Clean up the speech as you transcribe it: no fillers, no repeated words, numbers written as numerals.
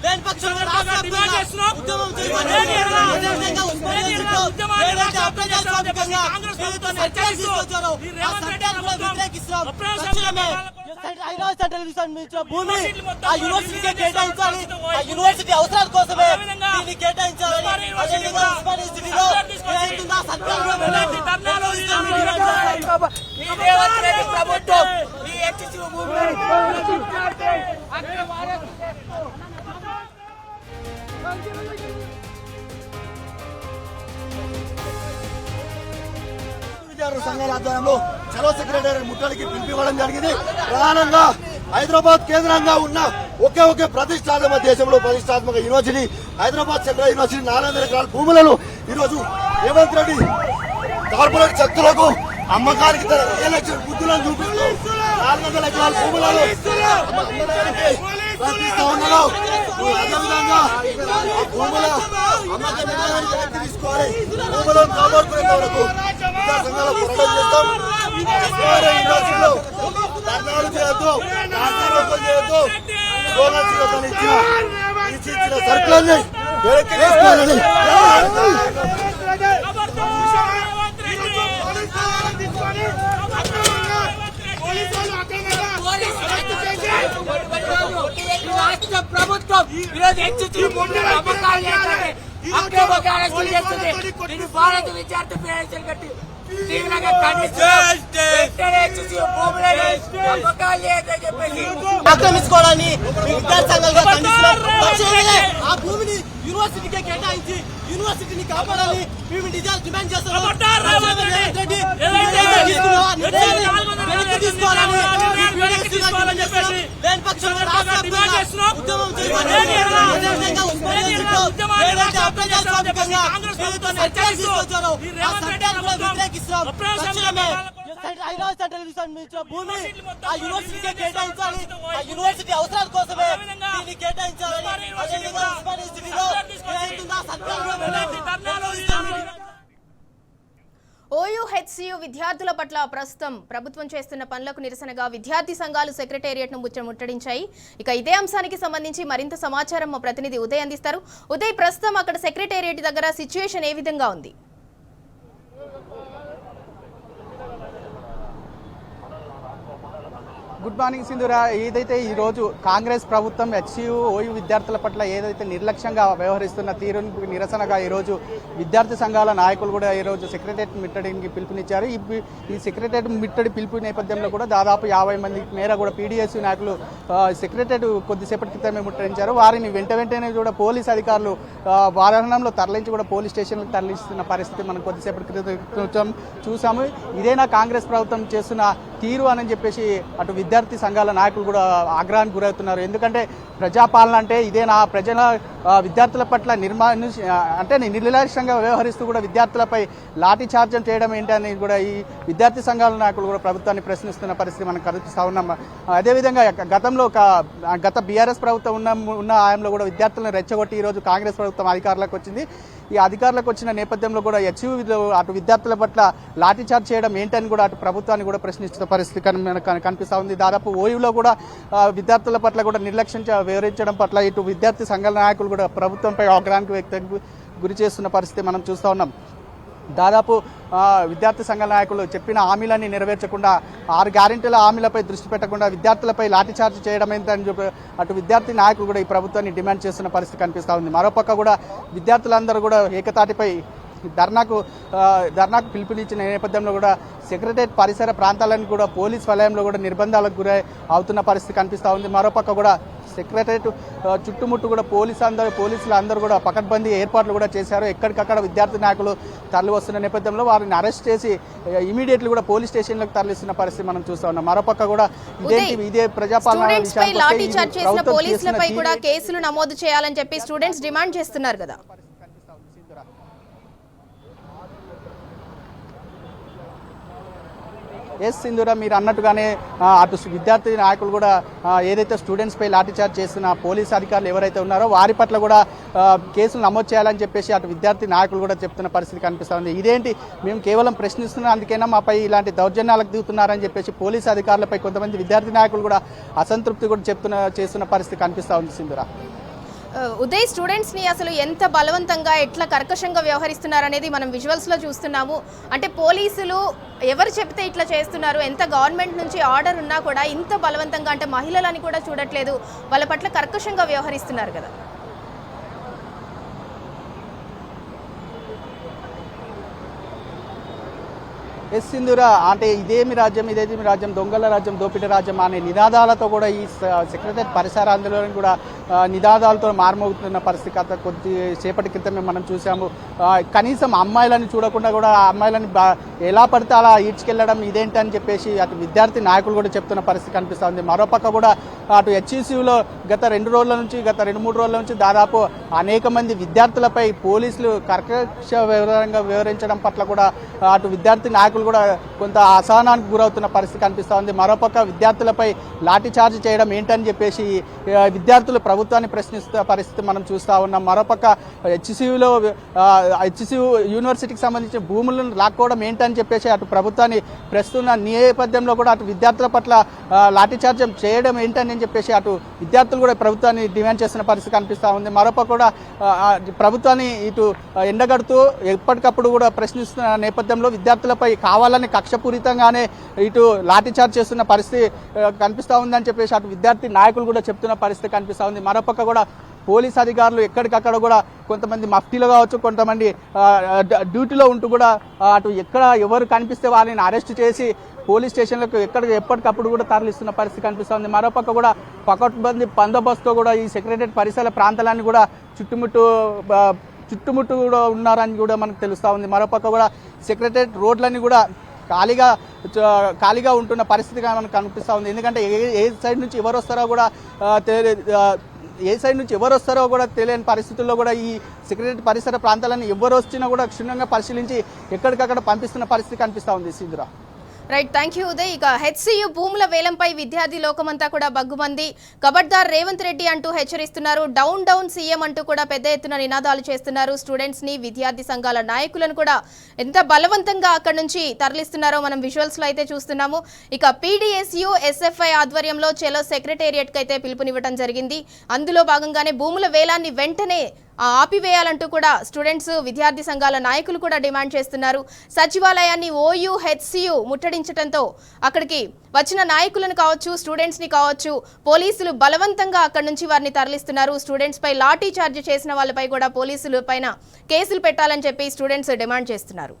లేని పక్షంలో ఉద్యమం భూమి ఆ యూనివర్సిటీకి కేటాయించాలి. ఆ యూనివర్సిటీ అవసరాల కోసమే దీన్ని కేటాయించాలని ప్రభుత్వం విద్యార్థుల సంఘాల ఆధ్వర్యంలో చలో సెక్రటరీ ముట్టడికి పిలిపివ్వడం జరిగింది. ప్రధానంగా హైదరాబాద్ కేంద్రంగా ఉన్న ఒకే ప్రతిష్టాత్మక దేశంలో ప్రతిష్టాత్మక యూనివర్సిటీ హైదరాబాద్ సెంట్రల్ యూనివర్సిటీ 400 ఎకరాల భూములను ఈరోజు రేవంత్ రెడ్డి కార్పొరేట్ శక్తులకు అమ్మకానికి ఎలక్షన్ బుద్ధులను చూపిస్తూ 400 ఎకరాల భూములను ప్రశ్నిస్తా ఉన్నారు. అదేవిధంగా భూముల అమ్మకానికి వెనక్కి తీసుకోవాలి. భూములను కాపాడుకునే వరకు విద్యా సంఘాల పోరాటం చేస్తాం. యూనివర్సిటీలో ధర్నాలు చేయొద్దు, రాష్ట్రాలు చేయొద్దు. సోనల్ ఇచ్చిన సర్కులన్నీ వెనక్కి తీసుకోవాలని రాష్ట్ర ప్రభుత్వం ఈరోజు భారత విద్యార్థి ఫెడరేషన్ కట్టి ఆక్రమించుకోవాలని విద్యార్థి సంఘాలుగా ఆ భూమిని యూనివర్సిటీకే కేటాయించి యూనివర్సిటీని కాపాడాలని మేము డిమాండ్ చేస్తున్నాం. లేని పక్షంలో ఉద్యమం భూమి ఆ యూనివర్సిటీకే కేటాయించాలి. ఆ యూనివర్సిటీ అవసరాల కోసమే దీన్ని కేటాయించాలని OUHCU విద్యార్థుల పట్ల ప్రస్తుతం ప్రభుత్వం చేస్తున్న పనులకు నిరసనగా విద్యార్థి సంఘాలు సెక్రటేరియట్ను ముట్టడించాయి. ఇక ఇదే అంశానికి సంబంధించి మరింత సమాచారం మా ప్రతినిధి ఉదయ్ అందిస్తారు. ఉదయ్, ప్రస్తుతం అక్కడ సెక్రటేరియట్ దగ్గర సిచ్యువేషన్ ఏ విధంగా ఉంది? గుడ్ మార్నింగ్ సింధూర. ఏదైతే ఈరోజు కాంగ్రెస్ ప్రభుత్వం HCU OU విద్యార్థుల పట్ల ఏదైతే నిర్లక్ష్యంగా వ్యవహరిస్తున్న తీరుకు నిరసనగా ఈరోజు విద్యార్థి సంఘాల నాయకులు కూడా ఈరోజు సెక్రటేరియట్ ముట్టడికి పిలుపునిచ్చారు. ఈ సెక్రటేరియట్ ముట్టడి పిలుపు నేపథ్యంలో కూడా దాదాపు 50 మంది మేర కూడా PDSU నాయకులు సెక్రటేరియట్ కొద్దిసేపటి క్రితమే ముట్టడించారు. వారిని వెంటనే కూడా పోలీస్ అధికారులు వాహనంలో తరలించి కూడా పోలీస్ స్టేషన్లకు తరలిస్తున్న పరిస్థితి మనం కొద్దిసేపటి క్రితం చూసాము. ఇదేనా కాంగ్రెస్ ప్రభుత్వం చేస్తున్న తీరు అని చెప్పేసి అటు విద్యార్థి సంఘాల నాయకులు కూడా ఆగ్రహానికి గురవుతున్నారు. ఎందుకంటే ప్రజాపాలన అంటే ఇదేనా, ప్రజల విద్యార్థుల పట్ల నిర్లక్ష్యంగా వ్యవహరిస్తూ కూడా విద్యార్థులపై లాఠీ చార్జం చేయడం ఏంటని కూడా ఈ విద్యార్థి సంఘాల నాయకులు కూడా ప్రభుత్వాన్ని ప్రశ్నిస్తున్న పరిస్థితి మనం కనిపిస్తూ ఉన్నాం. అదేవిధంగా గతంలో గత BRS ప్రభుత్వం ఉన్న ఆయంలో కూడా విద్యార్థులను రెచ్చగొట్టి ఈరోజు కాంగ్రెస్ ప్రభుత్వం అధికారులకు వచ్చింది. ఈ అధికారులకు వచ్చిన నేపథ్యంలో కూడా HCU అటు విద్యార్థుల పట్ల లాఠీ చార్జ్ చేయడం ఏంటని కూడా అటు ప్రభుత్వాన్ని కూడా ప్రశ్నిస్తున్న పరిస్థితి కనిపిస్తూ ఉంది. దాదాపు OUలో కూడా విద్యార్థుల పట్ల కూడా నిర్లక్ష్యం వివరించడం పట్ల ఇటు విద్యార్థి సంఘాల నాయకులు కూడా ప్రభుత్వంపై ఆగ్రహానికి గురి చేస్తున్న పరిస్థితి మనం చూస్తూ ఉన్నాం. దాదాపు విద్యార్థి సంఘాల నాయకులు చెప్పిన హామీలన్నీ నెరవేర్చకుండా 6 గ్యారెంటీల హామీలపై దృష్టి పెట్టకుండా విద్యార్థులపై లాఠీచార్జ్ చేయడం ఏంటని చెప్పి అటు విద్యార్థి నాయకులు కూడా ఈ ప్రభుత్వాన్ని డిమాండ్ చేస్తున్న పరిస్థితి కనిపిస్తూ ఉంది. మరోపక్క కూడా విద్యార్థులందరూ కూడా ఏకతాటిపై ధర్నాకు పిలుపునిచ్చిన నేపథ్యంలో కూడా సెక్రటేరియట్ పరిసర ప్రాంతాలను కూడా పోలీస్ వలయంలో కూడా నిర్బంధాలకు గురై అవుతున్న పరిస్థితి కనిపిస్తూ ఉంది. మరోపక్క కూడా సెక్రటేరియట్ చుట్టుముట్టు కూడా పోలీసులు అందరూ కూడా పకడ్బందీ ఏర్పాట్లు కూడా చేశారు. ఎక్కడికక్కడ విద్యార్థి నాయకులు తరలి వస్తున్న నేపథ్యంలో వారిని అరెస్ట్ చేసి ఇమీడియట్లీ కూడా పోలీస్ స్టేషన్లకు తరలిస్తున్న పరిస్థితి మనం చూస్తా ఉన్నాం. మరోపక్క కూడా ఇదే ప్రజాపాలన పోలీసులపై కూడా కేసులు నమోదు చేయాలని చెప్పి స్టూడెంట్స్ డిమాండ్ చేస్తున్నారు కదా. ఎస్ సింధూర, మీరు అన్నట్టుగానే అటు విద్యార్థి నాయకులు కూడా ఏదైతే స్టూడెంట్స్పై లాఠీచార్జ్ చేస్తున్న పోలీసు అధికారులు ఎవరైతే ఉన్నారో వారి పట్ల కూడా కేసులు నమోదు చేయాలని చెప్పేసి అటు విద్యార్థి నాయకులు కూడా చెప్తున్న పరిస్థితి కనిపిస్తుంది. ఇదేంటి, మేము కేవలం ప్రశ్నిస్తున్నాం, అందుకైనా మాపై ఇలాంటి దౌర్జన్యాలకు దిగుతున్నారని చెప్పేసి పోలీసు అధికారులపై కొంతమంది విద్యార్థి నాయకులు కూడా అసంతృప్తి కూడా చేస్తున్న పరిస్థితి కనిపిస్తూ ఉంది సింధూర. ఉదయ్ స్టూడెంట్స్ ని అసలు ఎంత బలవంతంగా ఎట్లా కర్కశంగా వ్యవహరిస్తున్నారు అనేది మనం విజువల్స్ లో చూస్తున్నాము. అంటే పోలీసులు ఎవరు చెప్తే ఇట్లా చేస్తున్నారు, ఎంత గవర్నమెంట్ నుంచి ఆర్డర్ ఉన్నా కూడా ఇంత బలవంతంగా, అంటే మహిళలని కూడా చూడట్లేదు, వాళ్ళ పట్ల కర్కశంగా వ్యవహరిస్తున్నారు కదా. ఎస్ సింధూర, అంటే ఇదేమి రాజ్యం, దొంగల రాజ్యం, దోపిడీ రాజ్యం అనే నినాదాలతో కూడా ఈ సెక్రటరీ పరిసరాల్లో కూడా నినాదాలతో మారుమోగుతున్న పరిస్థితి గత కొద్దిసేపటి క్రితమే మనం చూసాము. కనీసం అమ్మాయిలను చూడకుండా కూడా అమ్మాయిలను ఎలా పడితే అలా ఈడ్చుకెళ్లడం ఇదేంటని చెప్పేసి అటు విద్యార్థి నాయకులు కూడా చెప్తున్న పరిస్థితి కనిపిస్తుంది. మరోపక్క కూడా అటు హెచ్ఈసీయూలో గత 2 రోజుల నుంచి, గత 2-3 రోజుల నుంచి దాదాపు అనేక మంది విద్యార్థులపై పోలీసులు కర్కశ వివరించడం పట్ల కూడా అటు విద్యార్థి నాయకులు కూడా కొంత అసహనానికి గురవుతున్న పరిస్థితి కనిపిస్తూ ఉంది. మరోపక్క విద్యార్థులపై లాఠీ చార్జ్ చేయడం ఏంటని చెప్పేసి విద్యార్థులు ప్రభుత్వాన్ని ప్రశ్నిస్తున్న పరిస్థితి మనం చూస్తూ ఉన్నాం. మరోపక్క హెచ్ఈసీయూ యూనివర్సిటీకి సంబంధించిన భూములను లాక్కోవడం ఏంటని చెప్పేసి అటు ప్రభుత్వాన్ని ప్రస్తున్న నేపథ్యంలో కూడా అటు విద్యార్థుల పట్ల లాఠీ చార్జ్ చేయడం ఏంటని చెప్పేసి అటు విద్యార్థులు కూడా ప్రభుత్వాన్ని డిమాండ్ చేస్తున్న పరిస్థితి కనిపిస్తూ ఉంది. మరోపక్క కూడా ప్రభుత్వాన్ని ఇటు ఎండగడుతూ ఎప్పటికప్పుడు కూడా ప్రశ్నిస్తున్న నేపథ్యంలో విద్యార్థులపై కావాలని కక్షపూరితంగానే ఇటు లాఠీ చార్జ్ చేస్తున్న పరిస్థితి కనిపిస్తూ ఉందని చెప్పేసి అటు విద్యార్థి నాయకులు కూడా చెప్తున్న పరిస్థితి కనిపిస్తూ ఉంది. మరోపక్క కూడా పోలీస్ అధికారులు ఎక్కడికక్కడ కూడా కొంతమంది మఫ్టీలో కావచ్చు, కొంతమంది డ్యూటీలో ఉంటూ కూడా అటు ఎక్కడ ఎవరు కనిపిస్తే వాళ్ళని అరెస్ట్ చేసి పోలీస్ స్టేషన్లకు ఎప్పటికప్పుడు కూడా తరలిస్తున్న పరిస్థితి కనిపిస్తుంది. మరోపక్క కూడా పకడ్బందీ బందోబస్తుతో కూడా ఈ సెక్రటరియట్ పరిసర ప్రాంతాలన్నీ కూడా చుట్టుముట్టు కూడా ఉన్నారని కూడా మనకు తెలుస్తూ ఉంది. మరోపక్క కూడా సెక్రటరియట్ రోడ్లన్నీ కూడా ఖాళీగా ఉంటున్న పరిస్థితిగా మనకు కనిపిస్తూ ఉంది. ఎందుకంటే ఏ సైడ్ నుంచి ఎవరు వస్తారో కూడా తెలియని పరిస్థితుల్లో కూడా ఈ సెక్రటరియట్ పరిసర ప్రాంతాలను ఎవరు వచ్చినా కూడా క్షుణ్ణంగా పరిశీలించి ఎక్కడికక్కడ పంపిస్తున్న పరిస్థితి కనిపిస్తూ ఉంది. Sindhura, right, thank you Uday. ఇక హెచ్సియు భూముల వేలంపై విద్యార్థి లోకమంతా కూడా బగ్గుమంది. కబడ్దార్ రేవంత్ రెడ్డి అంటూ హెచ్చరిస్తున్నారు. డౌన్ డౌన్ సీఎం అంటూ కూడా పెద్ద ఎత్తున నినాదాలు చేస్తున్నారు. స్టూడెంట్స్ ని, విద్యార్థి సంఘాల నాయకులను కూడా ఎంత బలవంతంగా అక్కడి నుంచి తరలిస్తున్నారో మనం విజువల్స్ లో అయితే చూస్తున్నాము. ఇక పీడీఎస్యు ఎస్ఎఫ్ఐ ఆధ్వర్యంలో చెలో సెక్రటేరియట్ కి అయితే పిలుపునివ్వడం జరిగింది. అందులో భాగంగానే భూముల వేలాన్ని వెంటనే ఆపివేయాలంటూ కూడా స్టూడెంట్స్, విద్యార్థి సంఘాల నాయకులు కూడా డిమాండ్ చేస్తున్నారు. సచివాలయాన్ని ఓయూ హెచ్సియు ముట్టడించడంతో అక్కడికి వచ్చిన నాయకులను కావచ్చు, స్టూడెంట్స్ ని కావచ్చు, పోలీసులు బలవంతంగా అక్కడి నుంచి వారిని తరలిస్తున్నారు. స్టూడెంట్స్ పై లాఠీ చార్జ్ చేసిన వాళ్ళపై కూడా పోలీసుల పైన కేసులు పెట్టాలని చెప్పి స్టూడెంట్స్ డిమాండ్ చేస్తున్నారు.